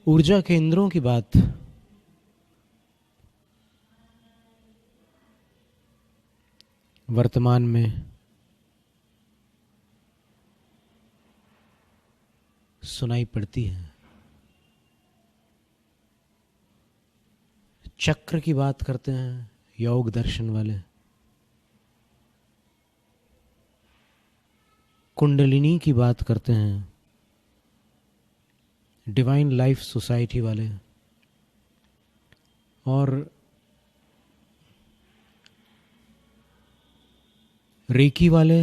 ऊर्जा केंद्रों की बात वर्तमान में सुनाई पड़ती है। चक्र की बात करते हैं योग दर्शन वाले, कुंडलिनी की बात करते हैं डिवाइन लाइफ सोसाइटी वाले, और रेकी वाले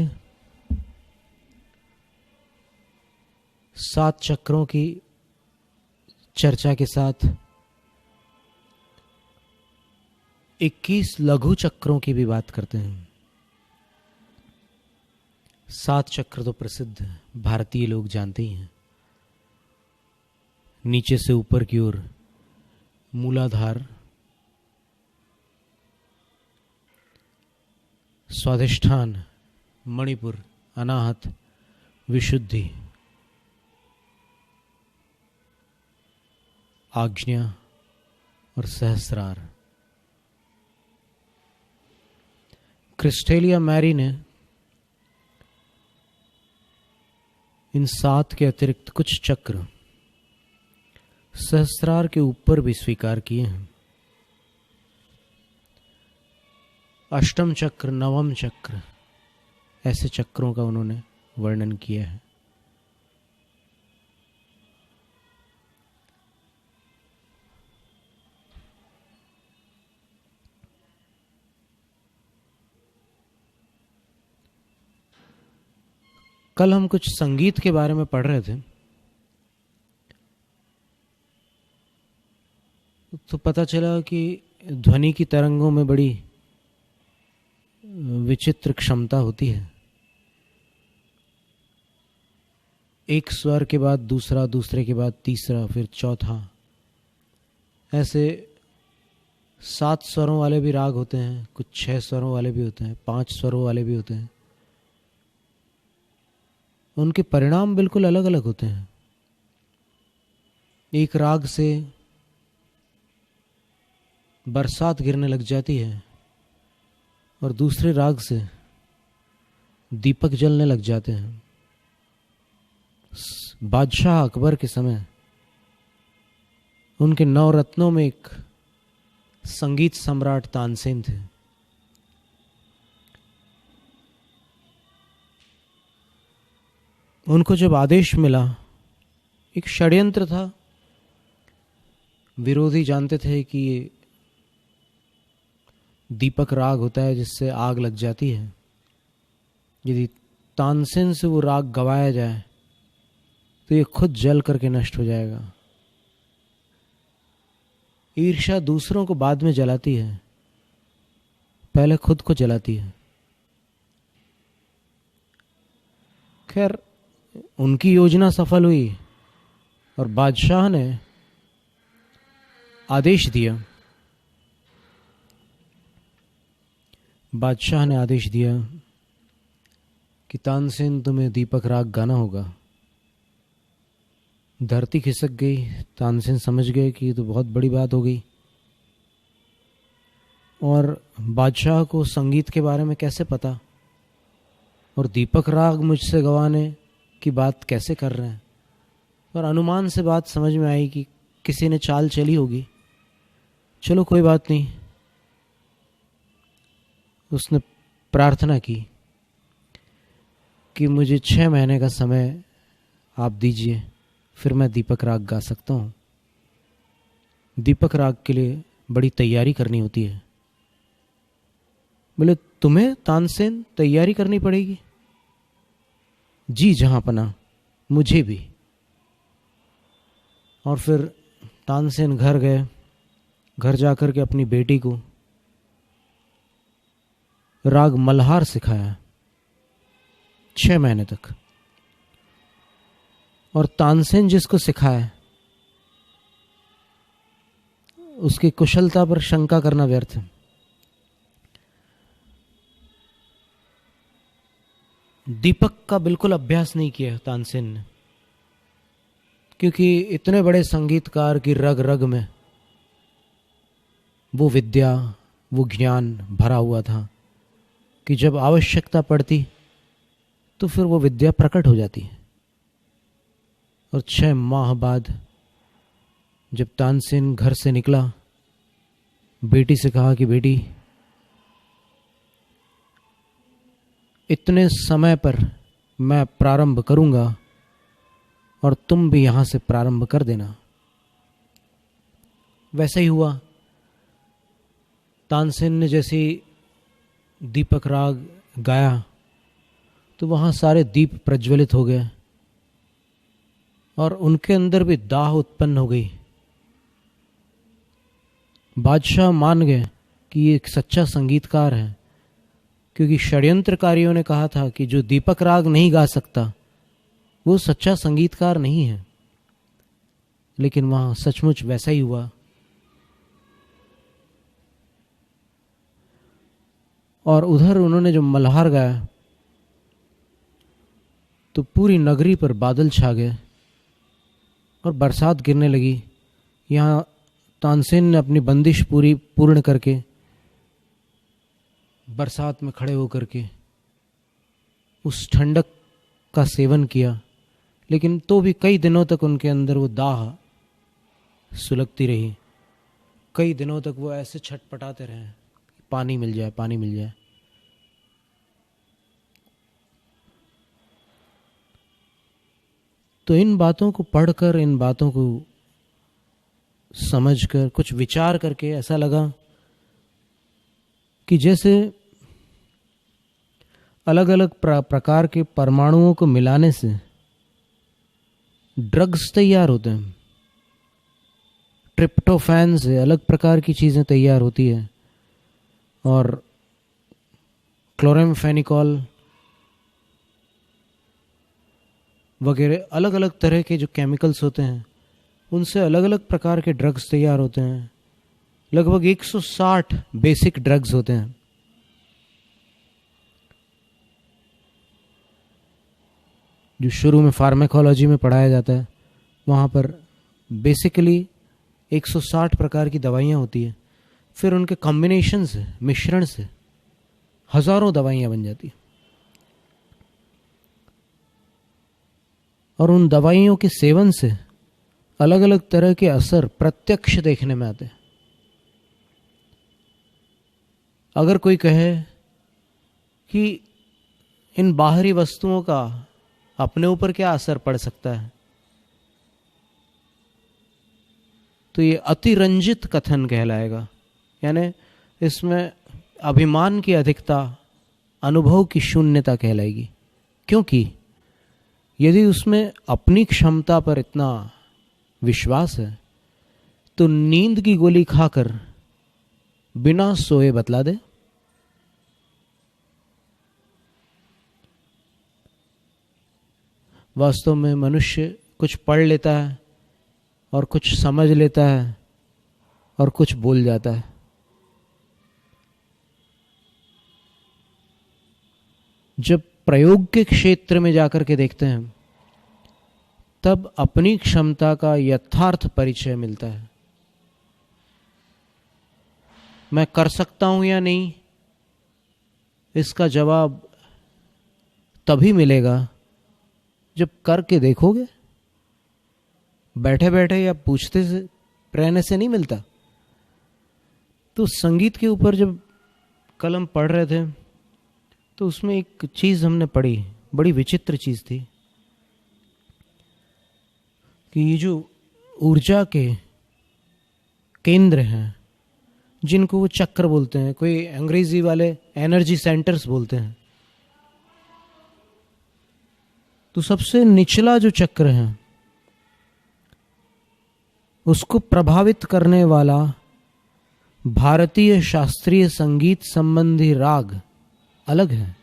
7 चक्रों की चर्चा के साथ 21 लघु चक्रों की भी बात करते हैं। 7 चक्र तो प्रसिद्ध है, भारतीय लोग जानते ही हैं। नीचे से ऊपर की ओर मूलाधार, स्वाधिष्ठान, मणिपुर, अनाहत, विशुद्धि, आज्ञा और सहस्रार। क्रिस्टेलिया मैरी ने इन 7 के अतिरिक्त कुछ चक्र सहस्रार के ऊपर भी स्वीकार किए हैं। अष्टम चक्र, नवम चक्र, ऐसे चक्रों का उन्होंने वर्णन किया है। कल हम कुछ संगीत के बारे में पढ़ रहे थे, तो पता चला कि ध्वनि की तरंगों में बड़ी विचित्र क्षमता होती है। एक स्वर के बाद दूसरा, दूसरे के बाद तीसरा, फिर चौथा, ऐसे 7 स्वरों वाले भी राग होते हैं, कुछ 6 स्वरों वाले भी होते हैं, 5 स्वरों वाले भी होते हैं। उनके परिणाम बिल्कुल अलग अलग होते हैं। एक राग से बरसात गिरने लग जाती है और दूसरे राग से दीपक जलने लग जाते हैं। बादशाह अकबर के समय उनके 9 रत्नों में एक संगीत सम्राट तानसेन थे। उनको जब आदेश मिला, एक षड्यंत्र था, विरोधी जानते थे कि ये दीपक राग होता है जिससे आग लग जाती है, यदि तानसेन से वो राग गवाया जाए तो ये खुद जल करके नष्ट हो जाएगा। ईर्ष्या दूसरों को बाद में जलाती है, पहले खुद को जलाती है। खैर, उनकी योजना सफल हुई और बादशाह ने आदेश दिया। बादशाह ने आदेश दिया कि तानसेन, तुम्हें दीपक राग गाना होगा। धरती खिसक गई। तानसेन समझ गए कि ये तो बहुत बड़ी बात हो गई, और बादशाह को संगीत के बारे में कैसे पता, और दीपक राग मुझसे गवाने की बात कैसे कर रहे हैं। और अनुमान से बात समझ में आई कि किसी ने चाल चली होगी। चलो कोई बात नहीं। उसने प्रार्थना की कि मुझे 6 महीने का समय आप दीजिए, फिर मैं दीपक राग गा सकता हूँ। दीपक राग के लिए बड़ी तैयारी करनी होती है। बोले, तुम्हें तानसेन तैयारी करनी पड़ेगी? जी जहाँपना, मुझे भी। और फिर तानसेन घर गए। घर जाकर के अपनी बेटी को राग मल्हार सिखाया 6 महीने तक। और तानसेन जिसको सिखाया उसकी कुशलता पर शंका करना व्यर्थ है। दीपक का बिल्कुल अभ्यास नहीं किया तानसेन ने। क्योंकि इतने बड़े संगीतकार की रग रग में वो विद्या, वो ज्ञान भरा हुआ था कि जब आवश्यकता पड़ती तो फिर वो विद्या प्रकट हो जाती। और 6 माह बाद जब तानसेन घर से निकला, बेटी से कहा कि बेटी, इतने समय पर मैं प्रारंभ करूंगा और तुम भी यहां से प्रारंभ कर देना। वैसा ही हुआ। तानसेन ने जैसे दीपक राग गाया तो वहाँ सारे दीप प्रज्वलित हो गए और उनके अंदर भी दाह उत्पन्न हो गई। बादशाह मान गए कि ये एक सच्चा संगीतकार है, क्योंकि षड्यंत्रकारियों ने कहा था कि जो दीपक राग नहीं गा सकता वो सच्चा संगीतकार नहीं है। लेकिन वहाँ सचमुच वैसा ही हुआ। और उधर उन्होंने जो मल्हार गाया तो पूरी नगरी पर बादल छा गए और बरसात गिरने लगी। यहाँ तानसेन ने अपनी बंदिश पूर्ण करके बरसात में खड़े होकर के उस ठंडक का सेवन किया, लेकिन तो भी कई दिनों तक उनके अंदर वो दाह सुलगती रही। कई दिनों तक वो ऐसे छटपटाते रहे, पानी मिल जाए, पानी मिल जाए। तो इन बातों को पढ़कर, इन बातों को समझकर, कुछ विचार करके ऐसा लगा कि जैसे अलग अलग प्रकार के परमाणुओं को मिलाने से ड्रग्स तैयार होते हैं। ट्रिप्टोफैन से अलग प्रकार की चीज़ें तैयार होती है और क्लोरेमफेनिकॉल वगैरह अलग अलग तरह के जो केमिकल्स होते हैं उनसे अलग अलग प्रकार के ड्रग्स तैयार होते हैं। लगभग 160 बेसिक ड्रग्स होते हैं। जो शुरू में फार्माकोलॉजी में पढ़ाया जाता है वहाँ पर बेसिकली 160 प्रकार की दवाइयाँ होती हैं। फिर उनके कॉम्बिनेशन से, मिश्रण से हजारों दवाइयाँ बन जाती हैं। और उन दवाइयों के सेवन से अलग अलग तरह के असर प्रत्यक्ष देखने में आते हैं। अगर कोई कहे कि इन बाहरी वस्तुओं का अपने ऊपर क्या असर पड़ सकता है, तो ये अतिरंजित कथन कहलाएगा। यानी इसमें अभिमान की अधिकता, अनुभव की शून्यता कहलाएगी। क्योंकि यदि उसमें अपनी क्षमता पर इतना विश्वास है तो नींद की गोली खाकर बिना सोए बतला दे। वास्तव में मनुष्य कुछ पढ़ लेता है और कुछ समझ लेता है और कुछ बोल जाता है। जब प्रयोग के क्षेत्र में जाकर के देखते हैं तब अपनी क्षमता का यथार्थ परिचय मिलता है। मैं कर सकता हूं या नहीं, इसका जवाब तभी मिलेगा जब करके देखोगे। बैठे बैठे या पूछते से, रहने से नहीं मिलता। तो संगीत के ऊपर जब कलम पढ़ रहे थे तो उसमें एक चीज़ हमने पढ़ी, बड़ी विचित्र चीज़ थी कि ये जो ऊर्जा के केंद्र हैं जिनको वो चक्र बोलते हैं, कोई अंग्रेजी वाले एनर्जी सेंटर्स बोलते हैं, तो सबसे निचला जो चक्र है उसको प्रभावित करने वाला भारतीय शास्त्रीय संगीत संबंधी राग अलग है।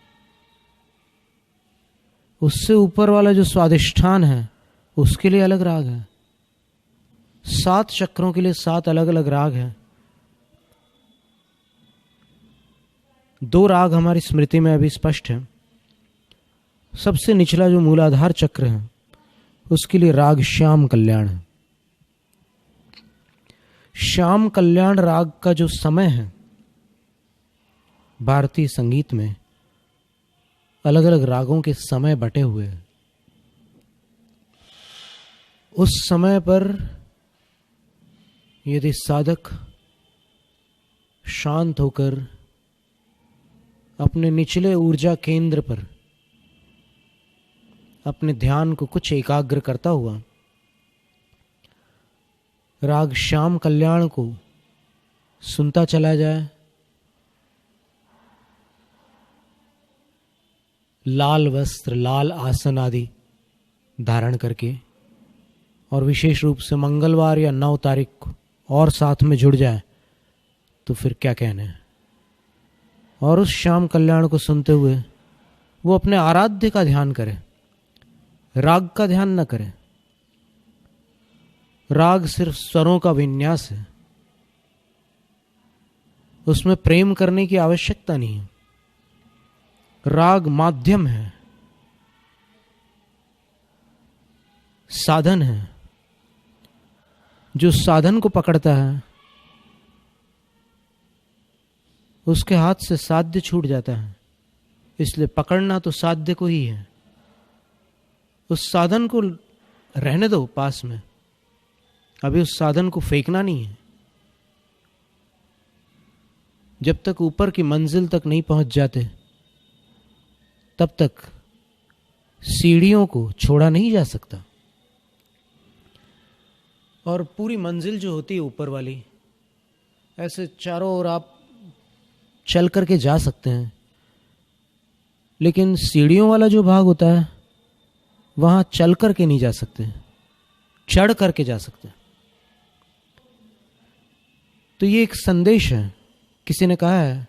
उससे ऊपर वाला जो स्वादिष्ठान है उसके लिए अलग राग है। 7 चक्रों के लिए 7 अलग अलग राग हैं। 2 राग हमारी स्मृति में अभी स्पष्ट है। सबसे निचला जो मूलाधार चक्र है उसके लिए राग श्याम कल्याण है। श्याम कल्याण राग का जो समय है, भारतीय संगीत में अलग अलग रागों के समय बटे हुए हैं। उस समय पर यदि साधक शांत होकर अपने निचले ऊर्जा केंद्र पर अपने ध्यान को कुछ एकाग्र करता हुआ राग श्याम कल्याण को सुनता चला जाए, लाल वस्त्र, लाल आसन आदि धारण करके, और विशेष रूप से मंगलवार या 9 तारीख को और साथ में जुड़ जाए तो फिर क्या कहने हैं। और उस श्याम कल्याण को सुनते हुए वो अपने आराध्य का ध्यान करे, राग का ध्यान न करे। राग सिर्फ स्वरों का विन्यास है, उसमें प्रेम करने की आवश्यकता नहीं है। राग माध्यम है, साधन है। जो साधन को पकड़ता है उसके हाथ से साध्य छूट जाता है, इसलिए पकड़ना तो साध्य को ही है। उस साधन को रहने दो पास में, अभी उस साधन को फेंकना नहीं है। जब तक ऊपर की मंजिल तक नहीं पहुंच जाते तब तक सीढ़ियों को छोड़ा नहीं जा सकता। और पूरी मंजिल जो होती है ऊपर वाली, ऐसे चारों ओर आप चल करके जा सकते हैं, लेकिन सीढ़ियों वाला जो भाग होता है वहां चल करके नहीं जा सकते, चढ़ करके जा सकते हैं। तो ये एक संदेश है। किसी ने कहा है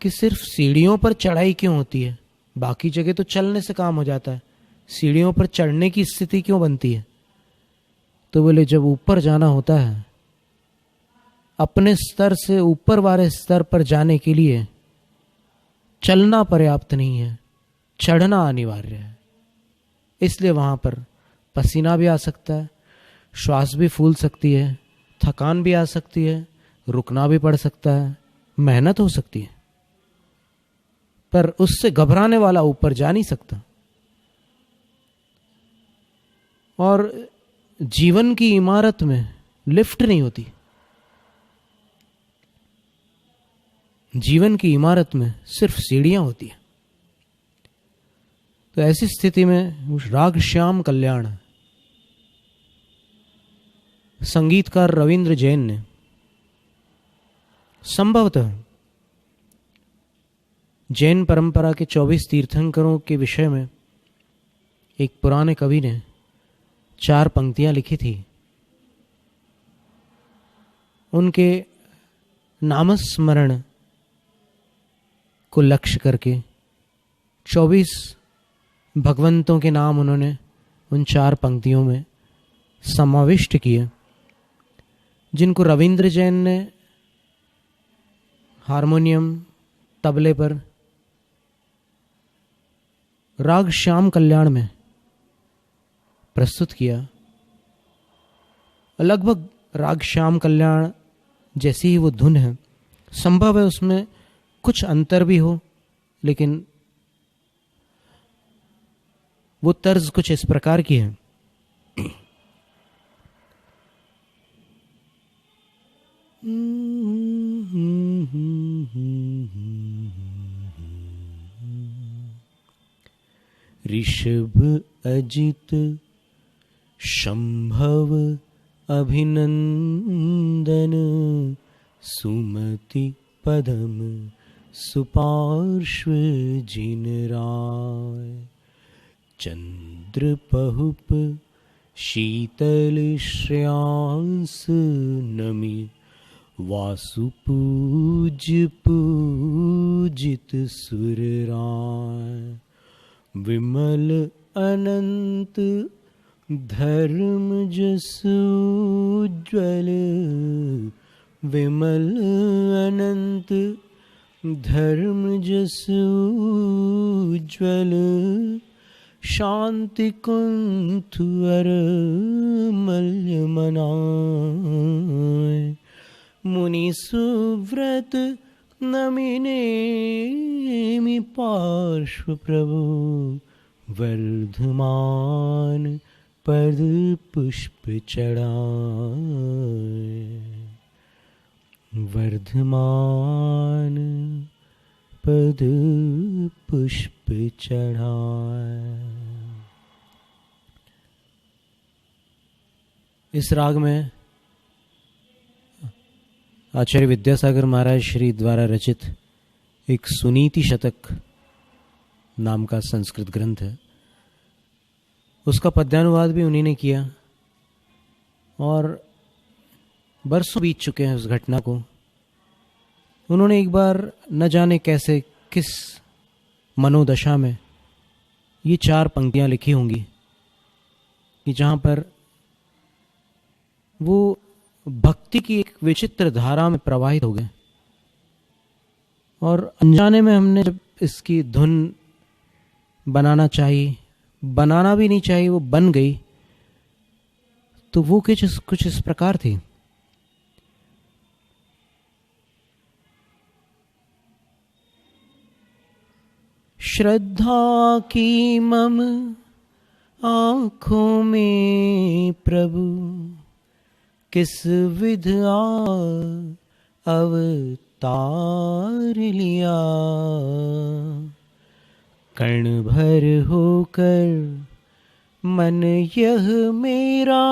कि सिर्फ सीढ़ियों पर चढ़ाई क्यों होती है, बाकी जगह तो चलने से काम हो जाता है, सीढ़ियों पर चढ़ने की स्थिति क्यों बनती है? तो बोले जब ऊपर जाना होता है, अपने स्तर से ऊपर वाले स्तर पर जाने के लिए चलना पर्याप्त नहीं है, चढ़ना अनिवार्य है। इसलिए वहां पर पसीना भी आ सकता है, श्वास भी फूल सकती है, थकान भी आ सकती है, रुकना भी पड़ सकता है, मेहनत हो सकती है, पर उससे घबराने वाला ऊपर जा नहीं सकता। और जीवन की इमारत में लिफ्ट नहीं होती, जीवन की इमारत में सिर्फ सीढ़ियां होती हैं। तो ऐसी स्थिति में राग श्याम कल्याण संगीतकार रविंद्र जैन ने संभवतः जैन परंपरा के 24 तीर्थंकरों के विषय में एक पुराने कवि ने 4 पंक्तियां लिखी थी। उनके नामस्मरण को लक्ष्य करके 24 भगवंतों के नाम उन्होंने उन 4 पंक्तियों में समाविष्ट किए, जिनको रविंद्र जैन ने हारमोनियम, तबले पर राग श्याम कल्याण में प्रस्तुत किया। लगभग राग श्याम कल्याण जैसी ही वो धुन है। संभव है उसमें कुछ अंतर भी हो, लेकिन वो तर्ज कुछ इस प्रकार की है। ऋषभ अजित शंभव अभिनंदन सुमति पदम सुपार्श्व जिन राय चंद्र पहुप शीतल श्रेयांस नमी वासुपूज पूजित सुर राय विमल अनंत धर्म जस उज्ज्वल विमल अनंत धर्म जस उज्ज्वल शांति कुंथ अर मल्य मनाए, मुनि सुव्रत नमिने पार्श्व प्रभु, वर्धमान पद पुष्प चढ़ाए, वर्धमान पद पुष्प चढ़ाए। इस राग में आचार्य विद्यासागर महाराज श्री द्वारा रचित एक सुनीति शतक नाम का संस्कृत ग्रंथ है, उसका पद्यानुवाद भी उन्हीं ने किया और बरसों बीत चुके हैं उस घटना को। उन्होंने एक बार न जाने कैसे किस मनोदशा में ये 4 पंक्तियां लिखी होंगी कि जहाँ पर वो भक्ति की एक विचित्र धारा में प्रवाहित हो गए और अनजाने में हमने जब इसकी धुन बनाना चाहिए, बनाना भी नहीं चाहिए, वो बन गई, तो वो कुछ इस प्रकार थी। श्रद्धा की मम आँखों में प्रभु, किस विध अवतार लिया, कण भर होकर मन यह मेरा,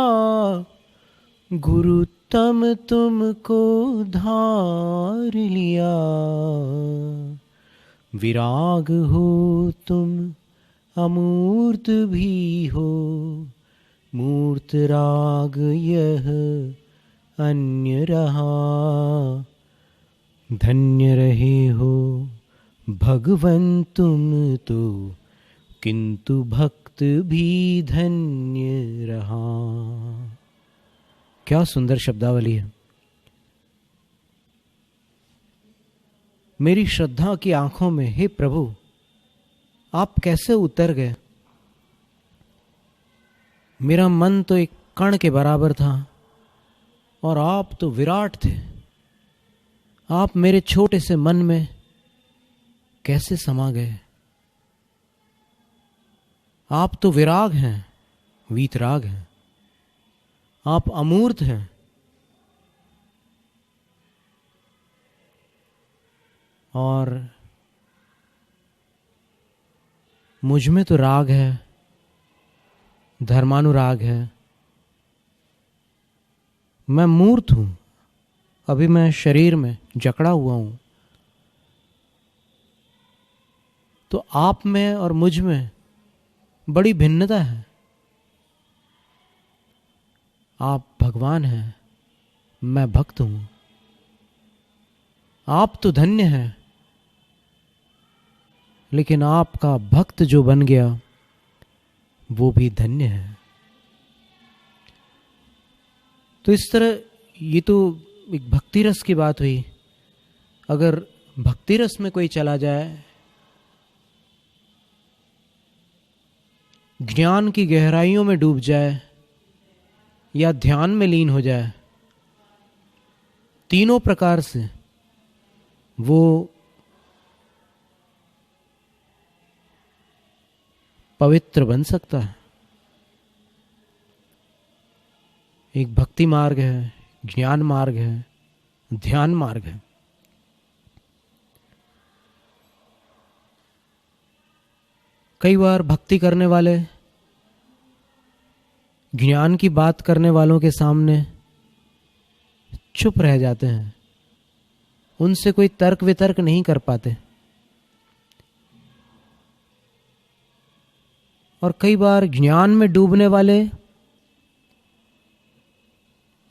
गुरुतम तुमको धार लिया, विराग हो तुम अमूर्त भी हो, मूर्त राग यह अन्य रहा, धन्य रहे हो भगवन तुम तो, किंतु भक्त भी धन्य रहा। क्या सुंदर शब्दावली है। मेरी श्रद्धा की आंखों में हे प्रभु आप कैसे उतर गए। मेरा मन तो एक कण के बराबर था और आप तो विराट थे। आप मेरे छोटे से मन में कैसे समा गए। आप तो विराग हैं, वीतराग हैं, आप अमूर्त हैं। और मुझ में तो राग है, धर्मानुराग है। मैं मूर्त हूं, अभी मैं शरीर में जकड़ा हुआ हूं। तो आप में और मुझ में बड़ी भिन्नता है। आप भगवान हैं, मैं भक्त हूं। आप तो धन्य हैं, लेकिन आपका भक्त जो बन गया वो भी धन्य है। तो इस तरह ये तो एक भक्ति रस की बात हुई। अगर भक्ति रस में कोई चला जाए, ज्ञान की गहराइयों में डूब जाए या ध्यान में लीन हो जाए, तीनों प्रकार से वो पवित्र बन सकता है। एक भक्ति मार्ग है, ज्ञान मार्ग है, ध्यान मार्ग है। कई बार भक्ति करने वाले ज्ञान की बात करने वालों के सामने चुप रह जाते हैं, उनसे कोई तर्क वितर्क नहीं कर पाते। और कई बार ज्ञान में डूबने वाले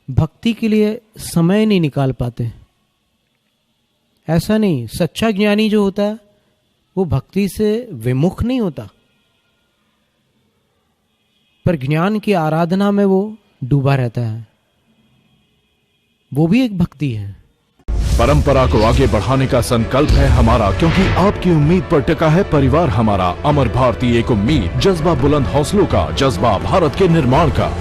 भक्ति के लिए समय नहीं निकाल पाते। ऐसा नहीं, सच्चा ज्ञानी जो होता है वो भक्ति से विमुख नहीं होता, पर ज्ञान की आराधना में वो डूबा रहता है। वो भी एक भक्ति है। परंपरा को आगे बढ़ाने का संकल्प है हमारा, क्योंकि आपकी उम्मीद पर टिका है परिवार हमारा। अमर भारती एक उम्मीद, जज्बा बुलंद हौसलों का, जज्बा भारत के निर्माण का।